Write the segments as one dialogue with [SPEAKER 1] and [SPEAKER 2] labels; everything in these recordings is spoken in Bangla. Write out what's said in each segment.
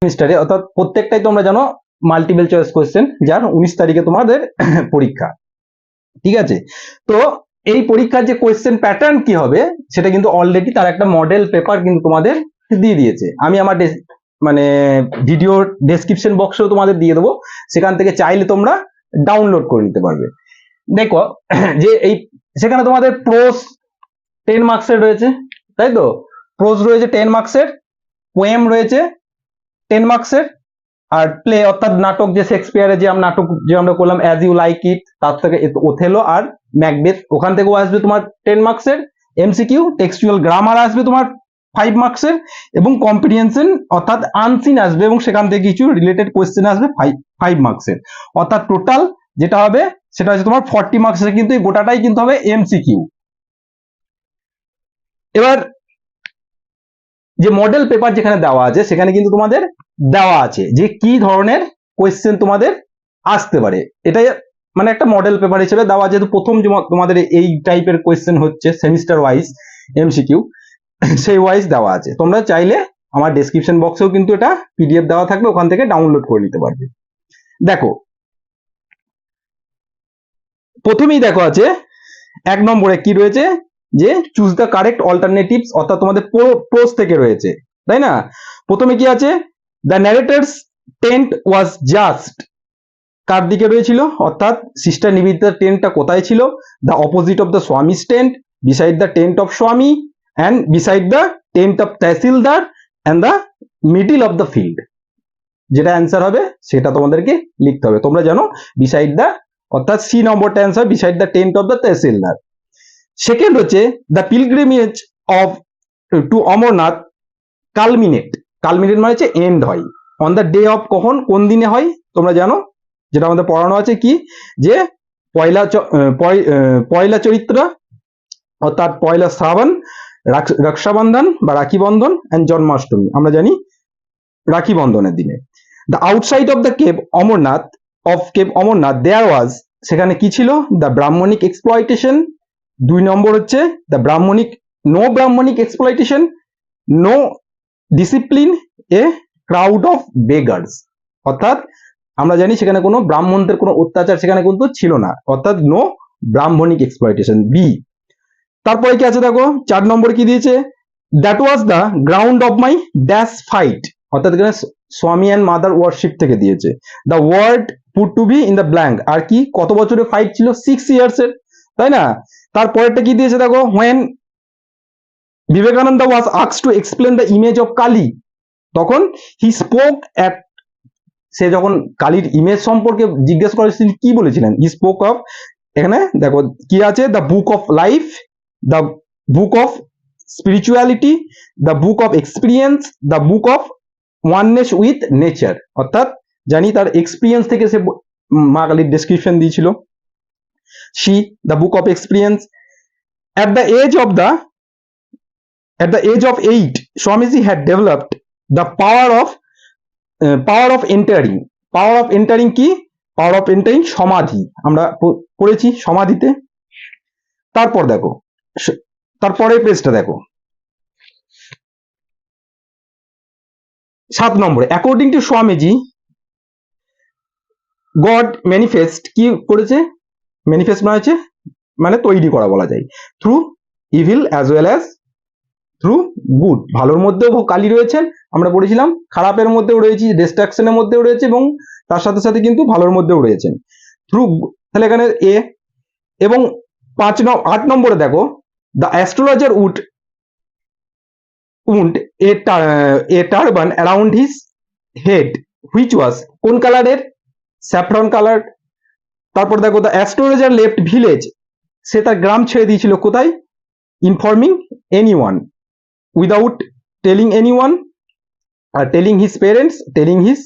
[SPEAKER 1] সেমিস্টারে, অর্থাৎ প্রত্যেকটাই তোমরা জানো মাল্টিপল চয়েস কোয়েশ্চেন, যার 19 তারিখে তোমাদের পরীক্ষা। ঠিক আছে, তো এই পরীক্ষার যে কোয়েশ্চেন প্যাটার্ন কি হবে সেটা কিন্তু অলরেডি তার একটা মডেল পেপার কিন্তু তোমাদের দিয়ে দিয়েছে। আমি আমার মানে ভিডিও ডেসক্রিপশন বক্সেও তোমাদের দিয়ে দেবো, সেখান থেকে চাইলে তোমরা ডাউনলোড করে নিতে পারবে। দেখো যে এই সেখানে তোমাদের প্রোস 10 মার্কসের রয়েছে, তাই তো? প্রোস রয়েছে 10 মার্কসের, পোয়েম রয়েছে 10 মার্কসের, আর প্লে অর্থাৎ নাটক, যে শেক্সপিয়ারের যে নাটক যে আমরা করলাম অ্যাজ ইউ লাইক ইট, তার থেকে ওথেলো আর ম্যাকবেথ, ওখান থেকেও আসবে তোমার 10 মার্কসের। এমসিকিউ টেক্সচুয়াল গ্রামার আসবে তোমার 5 মার্কসের, এবং কম্প্রিহেনশন অর্থাৎ আনসিন আসবে, এবং সেখান থেকে কিছু রিলেটেড কোয়েশ্চেন আসবে 5 মার্কসের। অর্থাৎ টোটাল যেটা হবে সেটা হচ্ছে তোমার 40 মার্কসের, কিন্তু এই গোটাটাই কিন্তু হবে এমসিকিউ। এবার যে মডেল পেপার যেখানে দেওয়া আছে সেখানে কিন্তু তোমাদের দেওয়া আছে যে কি ধরনের কোয়েশ্চেন তোমাদের আসতে পারে, এটাই মানে একটা মডেল পেপার হিসেবে দেওয়া, যেহেতু প্রথম তোমাদের এই টাইপের কোয়েশ্চেন হচ্ছে সেমিস্টার ওয়াইজ এমসিকিউ, সেই ওয়াইজ দেওয়া আছে। তোমরা চাইলে আমার ডেসক্রিপশন বক্সেও কিন্তু এটা পিডিএফ দেওয়া থাকবে, ওখান থেকে ডাউনলোড করে নিতে পারবে। দেখো প্রথমেই দেখো আছে 1 নম্বরে কি রয়েছে, যে চুজ দ্য কারেক্ট অল্টারনেটিভস, অর্থাৎ তোমাদের প্রোস থেকে রয়েছে, তাই না? প্রথমে কি আছে, the narrator's tent was just, কার দিকে রয়েছিল, অর্থাৎ সিস্টার নিবেদিতার টেন্টটা কোথায় ছিল? The opposite of the Swami's tent, beside the tent of Swami, and beside the tent of tahsildar, and the middle of the field. যেটা অ্যান্সার হবে সেটা তোমাদেরকে লিখতে হবে। তোমরা জানো বিসাইড দ্য, অর্থাৎ সি নম্বরটা answer, beside the tent of the tahsildar. Second হচ্ছে the pilgrimage of to Amarnath কালমিনেট, কালমিনেট মানে হচ্ছে এন্ড হয়, অন দ্য ডে অফ, কখন কোন দিনে হয় তোমরা জানো, যেটা আমাদের পড়ানো আছে কি, যে পয়লা চৈত্র অর্থাৎ পয়লা শ্রাবণ, রক্ষাবন্ধন বা রাখি বন্ধন, অ্যান্ড জন্মাষ্টমী, আমরা জানি রাখি বন্ধনের দিনে। The outside of the cave Amarnath, of cave Amarnath there was, সেখানে কি ছিল, দ্য ব্রাহ্মণিক এক্সপ্লয়টেশন। 2 নম্বর হচ্ছে the Brahmanic, no Brahmanic exploitation, no discipline, a crowd of beggars, অর্থাৎ আমরা জানি সেখানে কোনো ব্রাহ্মণদের কোনো অত্যাচার সেখানে কিন্তু ছিল না, অর্থাৎ নো ব্রাহ্মণিক এক্সপ্লয়টেশন, বি। তারপরে কি আছে দেখো 4 নম্বর কি দিয়েছে, that was the ground of my dash fight, অর্থাৎ এখানে স্বামী অ্যান্ড মাদার ওয়ারশিপ থেকে দিয়েছে। The word put to be in the blank, আর কি কত বছরের ফাইট ছিল, 6 ইয়ার্স এর, তাই না? তারপরেরটা কি দিয়েছে দেখো, when Vivekananda was asked to explain the image of Kali, তখন হি স্পোক অ্যাট, সে যখন কালীর ইমেজ সম্পর্কে জিজ্ঞেস করে তিনি কি বলেছিলেন, হি স্পোক অফ, এখানে দেখো কি আছে, the book of life, the book of spirituality, the book of experience, the book of oneness with nature, অর্থাৎ জানি তার এক্সপিরিয়েন্স থেকে সে মা কালীর ডেসক্রিপশন দিয়েছিল। C the book of experience. At the age of 8, Swamiji had developed the power of entering. Power of entering কি? Power of entering সমাধি, আমরা পড়েছি সমাধিতে। তারপর দেখো, তারপরের পেজটা দেখো 7 নম্বরে, according to Swamiji god manifest, কি করেছে, ম্যানিফেস্ট মানে তৈরি করা বলা যায়, through evil as well as through good, ভালোর মধ্যেও কালী রয়েছেন, আমরা পড়েছিলাম খারাপের মধ্যেও রয়েছে, ডিস্ট্রাকশনের মধ্যেও রয়েছে, এবং তার সাথে সাথে কিন্তু ভালোর মধ্যেও রয়েছেন, থ্রু, তাহলে এখানে এ। এবং 8 নম্বরে দেখো, the astrologer would a turban around his head which was, কোন কালারের, স্যাফরন কালার। তারপর দেখো, দ্য অ্যাস্ট্রোলজার লেফট ভিলেজ, সে তার গ্রাম ছেড়ে দিয়েছিল কোথায়, informing anyone, without telling anyone, telling his parents, telling his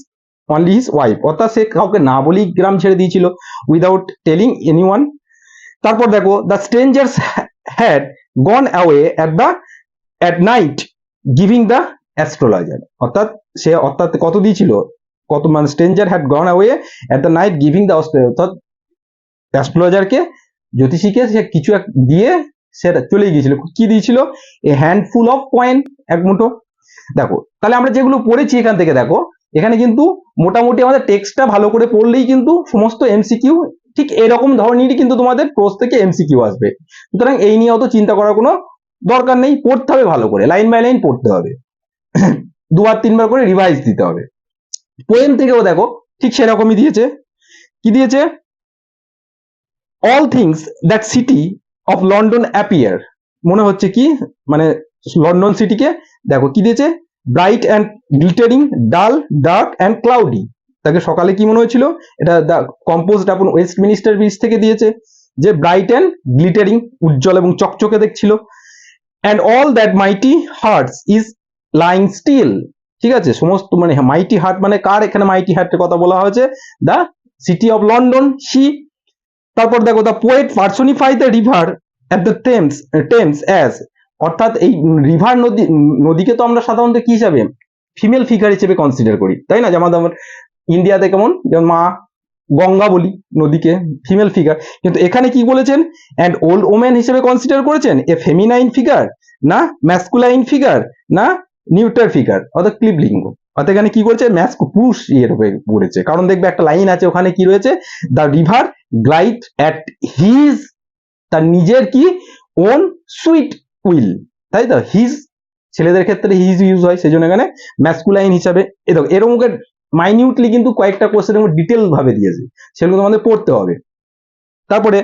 [SPEAKER 1] only his wife, অর্থাৎ সে কাউকে না বলেই গ্রাম ছেড়ে দিয়েছিল, উইদাউট টেলিং এনিওয়ান। তারপর দেখো, the strangers had gone away at night giving the astrologer, অর্থাৎ সে কত দিয়েছিল, কত মানে stranger had gone away at the night giving the, অর্থাৎ অ্যাস্ট্রোলজারকে, জ্যোতিষীকে সে কিছু দিয়ে সেটা চলে গিয়েছিল, কি দিয়েছিল, এ হ্যান্ডফুল অফ কয়েন, এক মুঠো। দেখো তাহলে আমরা যেগুলো পড়েছি এখান থেকে দেখো, এখানে কিন্তু মোটামুটি আমাদের টেক্সটটা ভালো করে পড়লেই কিন্তু সমস্ত এমসিকিউ ঠিক এরকম ধরনেরই কিন্তু তোমাদের প্রশ্ন থেকে এমসিকিউ আসবে। সুতরাং এই নিয়ে অত চিন্তা করার কোনো দরকার নেই, পড়তে হবে ভালো করে, লাইন বাই লাইন পড়তে হবে, দুবার তিনবার করে রিভাইজ দিতে হবে। পোয়েম থেকেও দেখো ঠিক সেরকমই দিয়েছে। কি দিয়েছে? All things that city of London appear, মনে হচ্ছে কি মানে লন্ডন সিটিকে দেখো কি দিয়েছে, ব্রাইট অ্যান্ড গ্লিটারিং, ডাল, ডার্ক অ্যান্ড ক্লাউডি। তাকে সকালে কি মনে হয়েছিল, এটা কম্পোজড আপন ওয়েস্টমিনিস্টার ব্রিজ থেকে দিয়েছে, যে ব্রাইট অ্যান্ড গ্লিটারিং, উজ্জ্বল এবং চকচকে দেখছিল। And all that mighty hearts is lying still, ঠিক আছে, সমস্ত মানে মাইটি হার্ট মানে কার এখানে মাইটি হার্টের কথা বলা হয়েছে, the city of London, see. তারপর দেখো the poet personify the river at the Thames as, অর্থাৎ এই রিভার নদীকে তো আমরা সাধারণত কি হিসাবে ফিমেল ফিগার হিসেবে কনসিডার করি, তাই না? যেমন আমার ইন্ডিয়াতে কেমন, যেমন মা গঙ্গা বলি নদীকে, ফিমেল ফিগার, কিন্তু এখানে কি বলেছেন, অ্যান্ড ওল্ড ওমেন হিসেবে কনসিডার করেছেন, এ ফেমিনাইন ফিগার না ম্যাসকুলাইন ফিগার না নিউটার ফিগার, অর্থাৎ ক্লিবলিঙ্গ। অর্থাৎ এখানে কি করেছে, পুরুষ ইয়ের হয়ে পড়েছে, কারণ দেখবে একটা লাইন আছে ওখানে কি রয়েছে, the river glide at his, তার নিজের কি ওন সুইট উইল, তাই তো, হিজ ছেলেদের ক্ষেত্রে হিজ ইউজ হয়, সেই জন্য এখানে ম্যাসকুলাইন হিসাবে। এরকম মাইনিউটলি কিন্তু কয়েকটা কোশ্চেনের মধ্যে ডিটেল ভাবে দিয়েছে, সেগুলো তোমাদের পড়তে হবে। তারপরে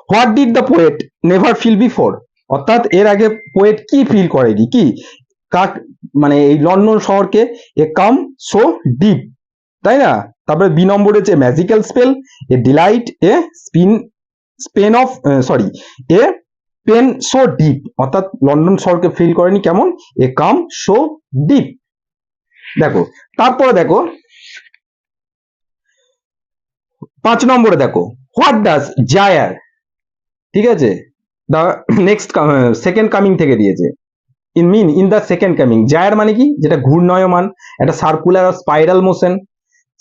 [SPEAKER 1] what did the poet never feel before, অর্থাৎ এর আগে পোয়েট কি ফিল করেনি, কি কাক মানে এই লন্ডন শহরকে, এ কাম সো ডিপ, তাই না? তারপরে বি নম্বরে হচ্ছে magical spell, a delight, a span of sorry a pain so deep, অর্থাৎ লন্ডন শহরকে ফিল করেনি কেমন, এ কাম সো ডিপ। দেখো তারপরে দেখো 5 নম্বরে দেখো হোয়াট ডাজ জায়ার, ঠিক আছে, দা নেক্সট সেকেন্ড কামিং থেকে দিয়েছে, in the second coming, gyre মানে কি, যেটা ঘূর্ণায়মান, একটা সার্কুলার আর spiral motion.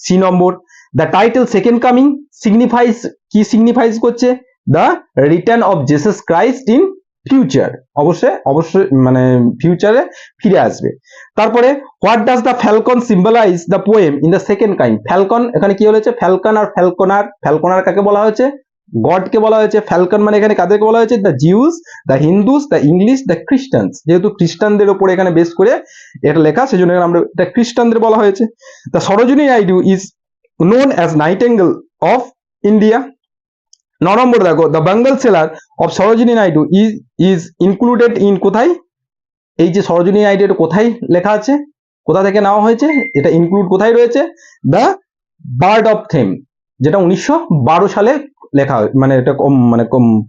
[SPEAKER 1] C number the title second coming signifies, কি সিগনিফাইজ করছে, the return of Jesus Christ in future, অবশ্যই মানে ফিউচারে ফিরে আসবে। তারপরে what does the falcon symbolize the poem in the second kind, falcon এখানে কি হয়েছে, ফ্যালকন আর ফ্যালকনার কাকে বলা হয়েছে, গডকে বলা হয়েছে। ফ্যালকন মানে এখানে কাদেরকে বলা হয়েছে, the Jews, the Hindus, the English, the খ্রিস্টানস, যেহেতু খ্রিস্টানদের উপরে এখানে বেস করে এটা লেখা, সেজন্য আমরা এটা খ্রিস্টানদের বলা হয়েছে। The Sarojini Naidu is known as Nightingale of India. 9 নম্বর দেখো the Bengal seller of Sarojini Naidu is included in, কোথায়, এই যে সরোজিনী নাইডু এটা কোথায় লেখা আছে, কোথা থেকে নেওয়া হয়েছে, এটা ইনক্লুড কোথায় রয়েছে, দ্য বার্ড অফ থেম, যেটা 1912 সালে লেখা মানে এটা মানে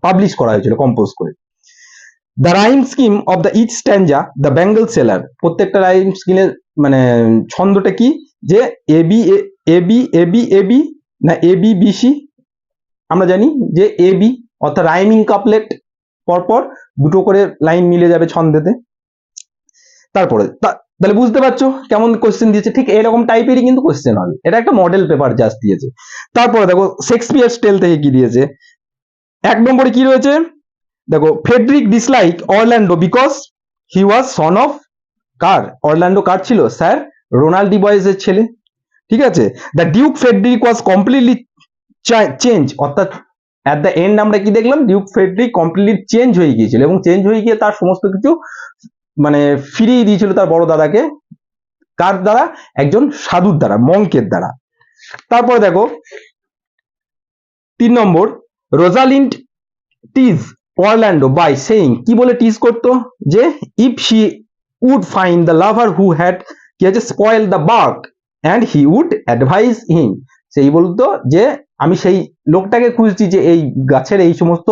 [SPEAKER 1] পাবলিশ করা হয়েছিল কম্পোজ করে। The rhyme scheme of the each stanza the Bengal sailor, প্রত্যেকটা রাইম স্কিমের মানে ছন্দটা কি, যে A B A B A B A B না এ বি বি সি, আমরা জানি যে এ বি অর্থাৎ রাইমিং কাপলেট, পরপর দুটো করে লাইন মিলে যাবে ছন্দেতে। তারপরে তাহলে বুঝতে পারছো কেমন কোশ্চেন দিয়েছে, ঠিক এরকম টাইপেরই কিন্তু কোশ্চেন হবে, এটা একটা মডেল পেপার জাস্ট দিয়েছে। তারপরে দেখো শেক্সপিয়ার টেল থেকে কি দিয়েছে, 1 নম্বরে কি রয়েছে, দেখো Frederick dislike Orlando because he was son of, কার, অরল্যান্ডো কার ছিল, স্যার রোনাল্ড ডি বয়েজের ছেলে, ঠিক আছে। The duke Frederick was completely change, অর্থাৎ অ্যাট দ্য এন্ড আমরা কি দেখলাম, ডিউক ফ্রেডরিক কমপ্লিটলি চেঞ্জ হয়ে গিয়েছিল, এবং চেঞ্জ হয়ে গিয়ে তার সমস্ত কিছু মানে ফিরিয়ে দিয়েছিল তার বড় দাদাকে, কার দ্বারা, একজন সাধুর দ্বারা, মঙ্কের দ্বারা। তারপরে দেখো 3 নম্বর Rosalind tease Orlando by saying, কি বলে টিজ করতো, যে if she would find the lover who had কি আছে spoil the bark and he would advise him, সেই বলতো যে আমি সেই লোকটাকে খুঁজছি যে এই গাছের এই সমস্ত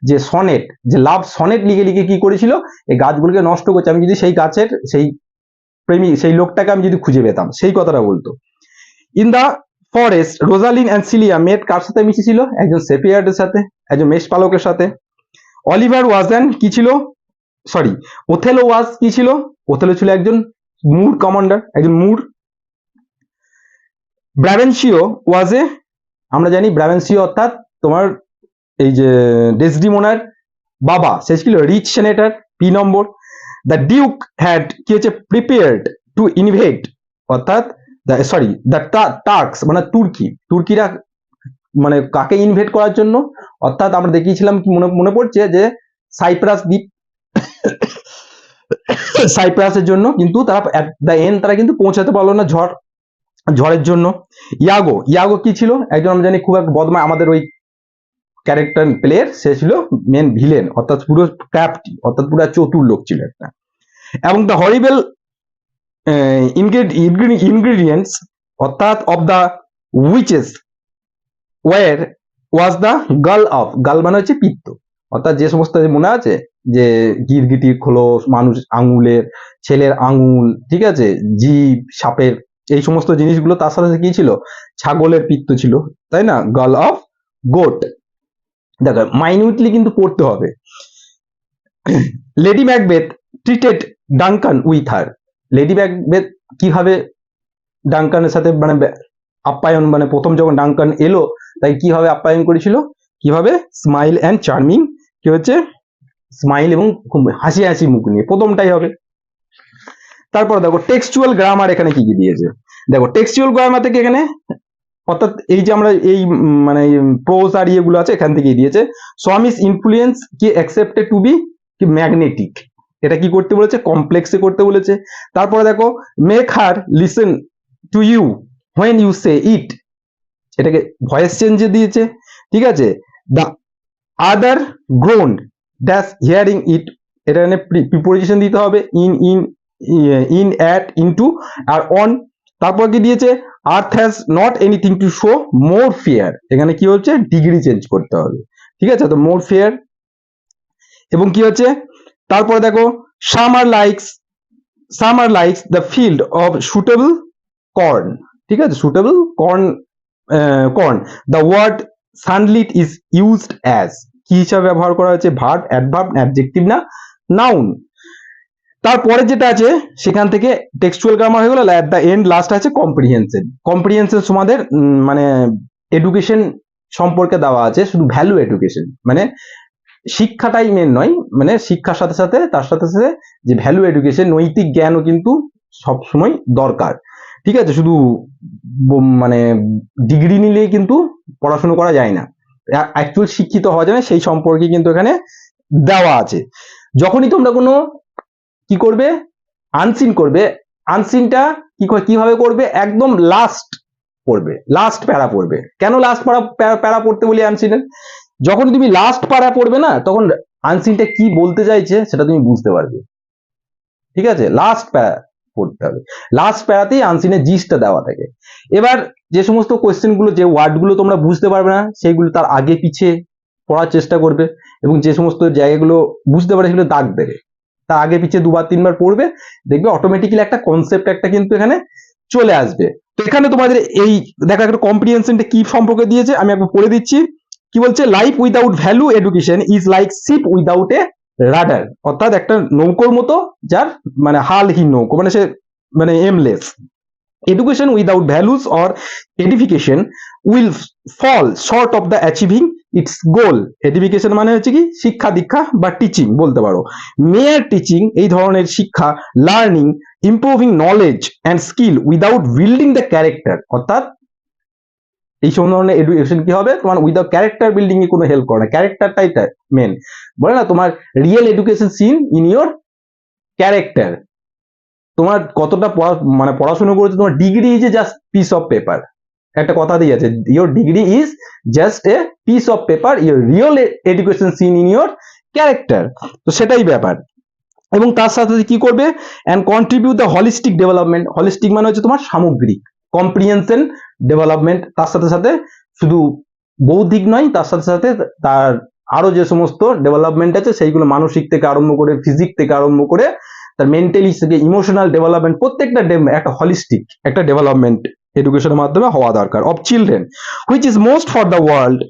[SPEAKER 1] যে সনেট, যে লাভ সনেট লিখে লিখে কি করেছিল, এই গাছগুলোকে নষ্ট করছে, আমি যদি সেই গাছের সেই প্রেমী সেই লোকটাকে আমি যদি খুঁজে পেতাম, সেই কথাটা বলতো। In the forest Rosalind and Celia met, কার সাথে মিশেছিল, একজন সেপিয়ার্ডের সাথে, একজন মেষপালকের সাথে। অলিভার ওয়াজ অ্যান কি ছিল, সরি ওথেলো ওয়াজ কি ছিল, ওথেলো ছিল একজন মুর কমান্ডার, একজন মুর। ব্রাভেনশিও ওয়াজ এ, আমরা জানি ব্রাভেনশিও অর্থাৎ তোমার এই যে ডেসডিমোনার বাবা, সে ছিল rich senator. P number the duke had কি হচ্ছে প্রিপেয়ার্ড টু ইনভেট, অর্থাৎ সরি দ্য টার্কস মানে তুর্কিরা মানে কাকে ইনভেট করার জন্য, অর্থাৎ আমরা দেখিয়েছিলাম কি মনে পড়ছে যে সাইপ্রাস দ্বীপ, সাইপ্রাসের জন্য, কিন্তু তারা এট দ্য এন্ড তারা কিন্তু পৌঁছাতে পারলো না ঝড়ের জন্য। ইয়াগো কি ছিল, একজন আমরা জানি খুব এক বদমাশ আমাদের ওই ক্যারেক্টার প্লেয়ার, সে ছিল মেন ভিলেন, অর্থাৎ পুরো ক্রাফটি, অর্থাৎ পুরো চতুর লোক ছিল একটা। এবং দ্য হরিবেল ইনগ্রিডিয়েন্টস অর্থাৎ of the witches was the গাল মানে হচ্ছে পিত্ত, অর্থাৎ যে সমস্ত মনে আছে যে গিরগিটির খোলস, মানুষ আঙুলের, ছেলের আঙুল, ঠিক আছে, জীব, সাপের, এই সমস্ত জিনিসগুলো, তার সাথে কি ছিল, ছাগলের পিত্ত ছিল, তাই না, গাল অফ গোট। দেখো মাইনিউটলি কিন্তু পড়তে হবে। Lady Macbeth treated Duncan with her, lady Macbeth কিভাবে ডাঙ্কানের সাথে মানে আপ্যায়ন, মানে প্রথম যখন ডাঙ্কান এলো তাই কিভাবে আপ্যায়ন করেছিল, কিভাবে স্মাইল অ্যান্ড চার্মিং, কি হচ্ছে স্মাইল এবং খুব হাসি হাসি মুখ নিয়ে, প্রথমটাই হবে। তারপর দেখো টেক্সচুয়াল গ্রামার এখানে কি কি দিয়েছে, দেখো টেক্সচুয়াল গ্রামার থেকে এখানে অর্থাৎ এই যে আমরা এই মানে প্রোজ আর ইয়েগুলো আছে এখান থেকেই দিয়েছে। স্বামীস ইনফ্লুয়েন্স কি অ্যাকসেপ্টেড টু বি কি ম্যাগনেটিক, এটা কি করতে বলেছে, কমপ্লেক্সে করতে বলেছে। তারপরে দেখো make her listen to you when you say it, এটাকে ভয়েস চেঞ্জে দিয়েছে, ঠিক আছে। The other ground dash hearing it, এটা এখানে প্রিপোজিশন দিতে হবে, ইন অ্যাট ইনটু আর অন। তারপর কি দিয়েছে, earth has not anything to show more fear, এখানে কি হচ্ছে ডিগ্রি চেঞ্জ করতে হবে, ঠিক আছে, তো মোর ফিয়ার। এবং কি হচ্ছে তারপর দেখো summer likes the field of suitable corn, ঠিক আছে, suitable corn. The word sunlit is used as, কি হিসাবে ব্যবহার করা হয়েছে, ভার্ব, অ্যাডভার্ব, অ্যাডজেক্টিভ না নাউন। তারপরে যেটা আছে সেখান থেকে টেক্সচুয়াল গ্রামার হয়ে গেল, অ্যাট দ্য এন্ড লাস্ট আছে কম্প্রিহেনশন তোমাদের মানে এডুকেশন সম্পর্কে দেওয়া আছে, শুধু ভ্যালু এডুকেশন মানে শিক্ষাটাই মেন নয়, মানে শিক্ষার সাথে সাথে তার সাথে সাথে যে ভ্যালু এডুকেশন, নৈতিক জ্ঞানও কিন্তু সবসময় দরকার, ঠিক আছে, শুধু মানে ডিগ্রি নিলেই কিন্তু পড়াশোনা করা যায় না, অ্যাকচুয়াল শিক্ষিত হওয়া যায় না, সেই সম্পর্কে কিন্তু এখানে দেওয়া আছে। যখনই তোমরা কোনো কি করবে, আনসিন করবে, আনসিনটা কিভাবে করবে, একদম লাস্ট পড়বে, লাস্ট প্যারা পড়বে। কেন লাস্ট প্যারা পড়তে বলি আনসিনের, যখন তুমি লাস্ট প্যারা পড়বে না তখন আনসিনটা কি বলতে চাইছে সেটা তুমি বুঝতে পারবে, ঠিক আছে, লাস্ট প্যারা পড়তে হবে, লাস্ট প্যারাতেই আনসিনের জিসটা দেওয়া থাকে। এবার যে সমস্ত কোয়েশ্চেন গুলো, যে ওয়ার্ড গুলো তোমরা বুঝতে পারবে না সেইগুলো তার আগে পিছে পড়ার চেষ্টা করবে, এবং যে সমস্ত জায়গাগুলো বুঝতে পারে সেগুলো দাগ দেবে, তার আগে পিছে দুবার তিনবার পড়বে, দেখবে অটোমেটিক্যালি একটা কনসেপ্ট একটা কিন্তু এখানে চলে আসবে। তো এখানে তোমাদের এই দেখো একটা কম্প্রিহেনশনটা কি সম্পর্কে দিয়েছে আমি একবার পড়ে দিচ্ছি। কি বলছে, life without value education is like sheep without a radar, অর্থাৎ একটা নৌকোর মতো যার মানে হালহীন নৌকো, মানে সে মানে aimless. Education without values or edification will fall short of the achieving its goal. Education মানে হচ্ছে কি শিক্ষা দীক্ষা বা টিচিং বলতে পারো, মেয়ার টিচিং এই ধরনের শিক্ষা, learning improving knowledge and skill without building the character, অর্থাৎ এই সব ধরনের এডুকেশন কি হবে, তোমার উইদাউট ক্যারেক্টার বিল্ডিং এ কোনো হেল্প করে না, ক্যারেক্টারটাই মেন, বলে না তোমার real education seen in your character. তোমার কতটা মানে পড়াশোনা করেছে, তোমার degree is a just piece of paper, একটা কথা দিয়ে আছে, your degree is just a piece of paper, your real education seen in your character. তো সেটাই ব্যাপার। এবং তার সাথে কি করবে, and contribute the holistic development, holistic মানে হচ্ছে তোমার সামগ্রিক কম্প্রিহেনশন ডেভেলপমেন্ট, তার সাথে সাথে শুধু বৌদ্ধিক নয়, তার সাথে সাথে তার আরো যে সমস্ত ডেভেলপমেন্ট আছে সেইগুলো মানসিক থেকে আরম্ভ করে, ফিজিক থেকে আরম্ভ করে, তার মেন্টালি থেকে ইমোশনাল ডেভেলপমেন্ট, প্রত্যেকটা একটা হলিস্টিক একটা ডেভেলপমেন্ট এডুকেশনের মাধ্যমে হওয়া দরকার of children, which is most for the world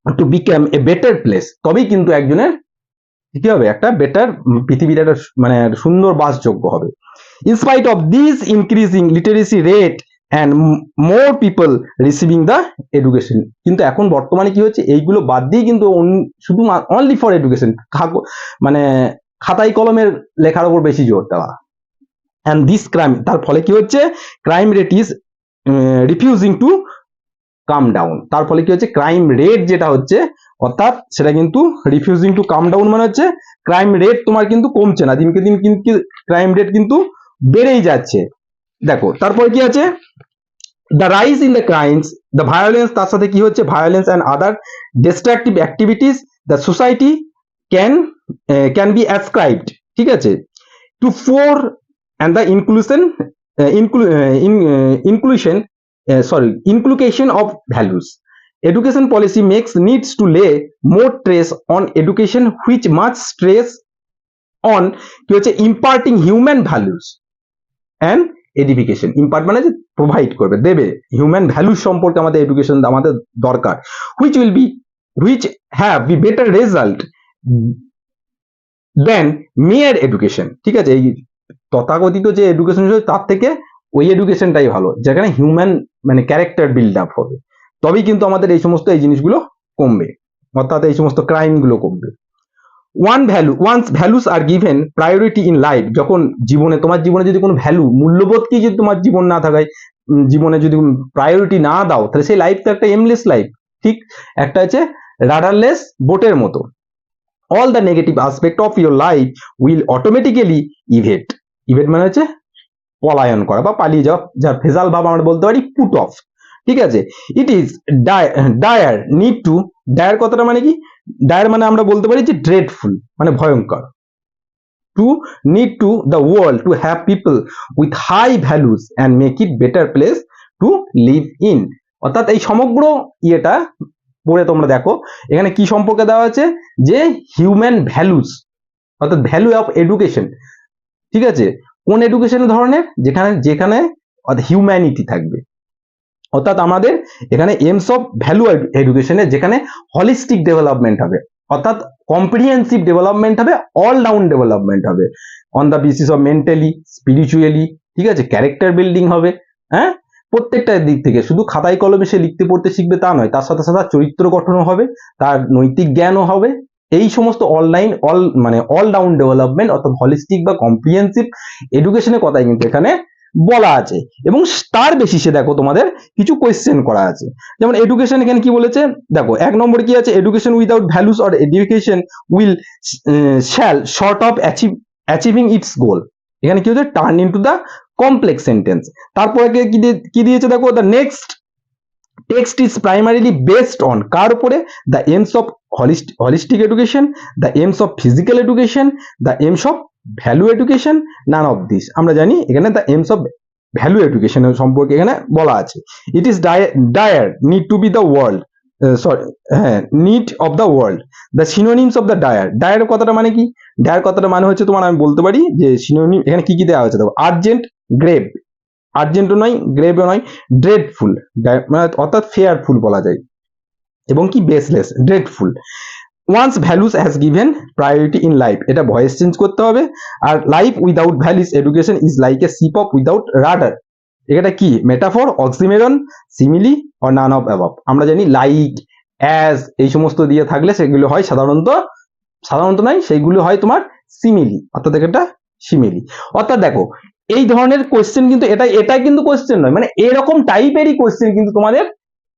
[SPEAKER 1] to become a better place. তবেই কিন্তু একজনের কি হবে, একটা বেটার পৃথিবীর একটা মানে সুন্দর বাসযোগ্য হবে। In spite of this increasing literacy rate and more people receiving the education, কিন্তু এখন বর্তমানে কি হচ্ছে, এইগুলো বাদ দিয়ে কিন্তু শুধু অনলি ফর এডুকেশন, মানে খাতাই কলমের লেখার উপর বেশি জোর দেওয়া, অ্যান্ড দিস ক্রাইম, তার ফলে কি হচ্ছে, crime rate is refusing to come down, তার ফলে কি হচ্ছে, ক্রাইম রেট যেটা হচ্ছে অর্থাৎ সেটা কিন্তু রিফিউজিং টু কাম ডাউন মানে হচ্ছে ক্রাইম রেট তোমার কিন্তু কমছে না, দিনকে দিন কিন্তু ক্রাইম রেট কিন্তু বেড়েই যাচ্ছে। দেখো তারপরে কি আছে, the rise in the crimes, the violence, তার সাথে কি হচ্ছে, violence and other destructive activities the society can can be ascribed, ঠিক আছে, to four and the inculcation of values. Education policy makes needs to lay more stress on education, which much stress on কি হচ্ছে imparting human values and edification. impart মানে যে প্রোভাইড করবে, দেবে, হিউম্যান ভ্যালুস সম্পর্কে আমাদের এডুকেশন আমাদের দরকার, which have be better result than mere education, ঠিক আছে, এই তথাকথিত যে এডুকেশন তার থেকে ওই এডুকেশনটাই ভালো যেখানে হিউম্যান মানে ক্যারেক্টার বিল্ড আপ হবে, তবেই কিন্তু আমাদের এই সমস্ত এই জিনিসগুলো কমবে, অর্থাৎ এই সমস্ত ক্রাইম গুলো কমবে। Once values are given priority in life, যখন জীবনে তোমার জীবনে যদি কোনো ভ্যালু মূল্যবোধকে যদি তোমার জীবন না থাকায়, জীবনে যদি প্রায়োরিটি না দাও, তাহলে সেই লাইফ তো একটা এমলেস লাইফ, ঠিক একটা হচ্ছে রাডারলেস বোটের মতো। all the negative aspect of your life will automatically evade মানে হচ্ছে পলায়ন করা বা পালিয়ে যাওয়া, যার ভেজাল ভাব আমরা বলতে পারি পুট অফ, ঠিক আছে। It is dire need to, dire কথাটা মানে কি, ডায়ার মানে আমরা বলতে পারি যে ড্রেডফুল মানে ভয়ঙ্কর, to need to the world to have people with high values and make it better place to live in, অর্থাৎ এই সমগ্র ইয়েটা পড়ে তোমরা দেখো এখানে কি সম্পর্কে দেওয়া আছে, যে হিউম্যান ভ্যালুস অর্থাৎ ভ্যালু অফ এডুকেশন, ঠিক আছে, কোন এডুকেশনের ধরনের, যেখানে যেখানে হিউম্যানিটি থাকবে, অর্থাৎ আমাদের এখানে এমস অফ ভ্যালু এডুকেশনে যেখানে হলিস্টিক ডেভেলপমেন্ট হবে, অর্থাৎ কম্প্রিহেন্সিভ ডেভেলপমেন্ট হবে, অল রাউন্ড ডেভেলপমেন্ট হবে, on the basis of mentally, spiritually, ঠিক আছে, ক্যারেক্টার বিল্ডিং হবে, হ্যাঁ, প্রত্যেকটা দিক থেকে, শুধু খাতায় কলমে সে লিখতে পড়তে শিখবে তা নয়, তার সাথে সাথে চরিত্র গঠনও হবে, তার নৈতিক জ্ঞানও হবে, এই সমস্ত অল রাউন্ড ডেভেলপমেন্ট অর্থাৎ হলিস্টিক বা কম্প্রিহেন্সিভ এডুকেশনের কথাই কিন্তু এখানে বলা আছে। এবং তার বেসিসে দেখো তোমাদের কিছু কোয়েশ্চেন করা আছে, যেমন এডুকেশন এখানে কি বলেছে, দেখো 1 নম্বরে কি আছে, education without values or education will shall short of achieving its goal, এখানে কি হচ্ছে, turn into the complex sentence. তারপরে কি দিয়েছে দেখো, the next text is primarily based on কার উপরে, the aims of holistic education, the aims of physical education, the aims of value education, none of this, আমরা জানি এখানে the aims of value education এর সম্পর্কে এখানে বলা আছে। it is dire need to be the world need of the world, the synonyms of the dire কথাটা মানে কি, dire কথাটা মানে হচ্ছে তোমার, আমি বলতে পারি যে সিনোনিম এখানে কি কি দেওয়া হয়েছে দেখো, আর্জেন্ট, গ্রেভ, আর্জেন্টও নয় গ্রেভও নয়, ড্রেডফুল মানে অর্থাৎ ফেয়ারফুল বলা যায়, এবং কি baseless, dreadful. Once values has given priority in life, এটা ভয়েস চেঞ্জ করতে হবে, আর life without values education is like a ship of without rudder, এটা কি metaphor, oxymoron, simile or none of above, আমরা জানি লাইক, অ্যাজ এই সমস্ত দিয়ে থাকলে সেগুলো হয় সাধারণত নয়, সেইগুলো হয় তোমার সিমিলি, অর্থাৎ এটা সিমিলি, অর্থাৎ দেখো এই ধরনের কোয়েশ্চেন কিন্তু এটা কিন্তু কোয়েশ্চেন নয়, মানে এরকম টাইপেরই কোয়েশ্চেন কিন্তু তোমাদের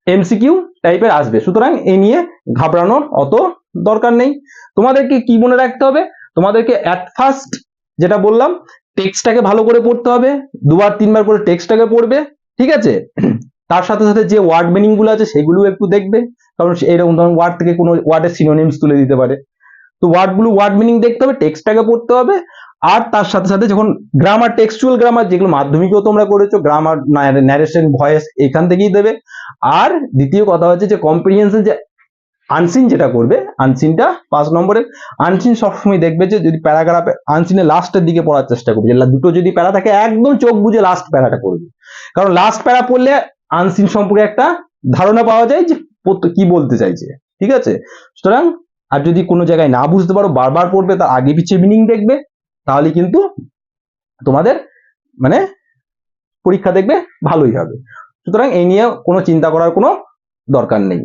[SPEAKER 1] এমসিকিউ টাইপের আসবে, সুতরাং এই নিয়ে ঘাবড়ানোর অত দরকার নেই। তোমাদেরকে কি মনে রাখতে হবে, তোমাদেরকে অ্যাট ফার্স্ট যেটা বললাম টেক্সটটাকে ভালো করে পড়তে হবে, 2বার 3বার করে টেক্সটটাকে পড়বে, ঠিক আছে, তার সাথে সাথে যে ওয়ার্ড মিনিং গুলো আছে সেগুলো একটু দেখবে, কারণ এইরকম ধরনের ওয়ার্ড থেকে কোনো ওয়ার্ডের সিনোনিমস তুলে দিতে পারে, তো ওয়ার্ড মিনিং দেখতে হবে, টেক্সটটাকে পড়তে হবে, আর তার সাথে সাথে যখন গ্রামার, টেক্সচুয়াল গ্রামার যেগুলো মাধ্যমিকেও তোমরা করেছো, গ্রামার, ন্যারেশন, ভয়েস এখান থেকেই দেবে। আর দ্বিতীয় কথা হচ্ছে যে কম্প্রিহেনশন, যে আনসিন যেটা করবে, আনসিনটা 5 নম্বরের, আনসিন সবসময় দেখবে যে যদি প্যারাগ্রাফে আনসিনের লাস্টের দিকে পড়ার চেষ্টা করবে, যে দুটো যদি প্যারা থাকে একদম চোখ বুঝে লাস্ট প্যারাটা করবে, কারণ লাস্ট প্যারা পড়লে আনসিন সম্পর্কে একটা ধারণা পাওয়া যায় যে কি বলতে চাইছে, ঠিক আছে। সুতরাং আর যদি কোনো জায়গায় না বুঝতে পারো বারবার পড়বে, তার আগে পিছিয়ে মিনিং দেখবে, তাহলে কিন্তু তোমাদের মানে পরীক্ষা দেখবে ভালোই হবে। সুতরাং এই নিয়ে কোনো চিন্তা করার কোনো দরকার নেই।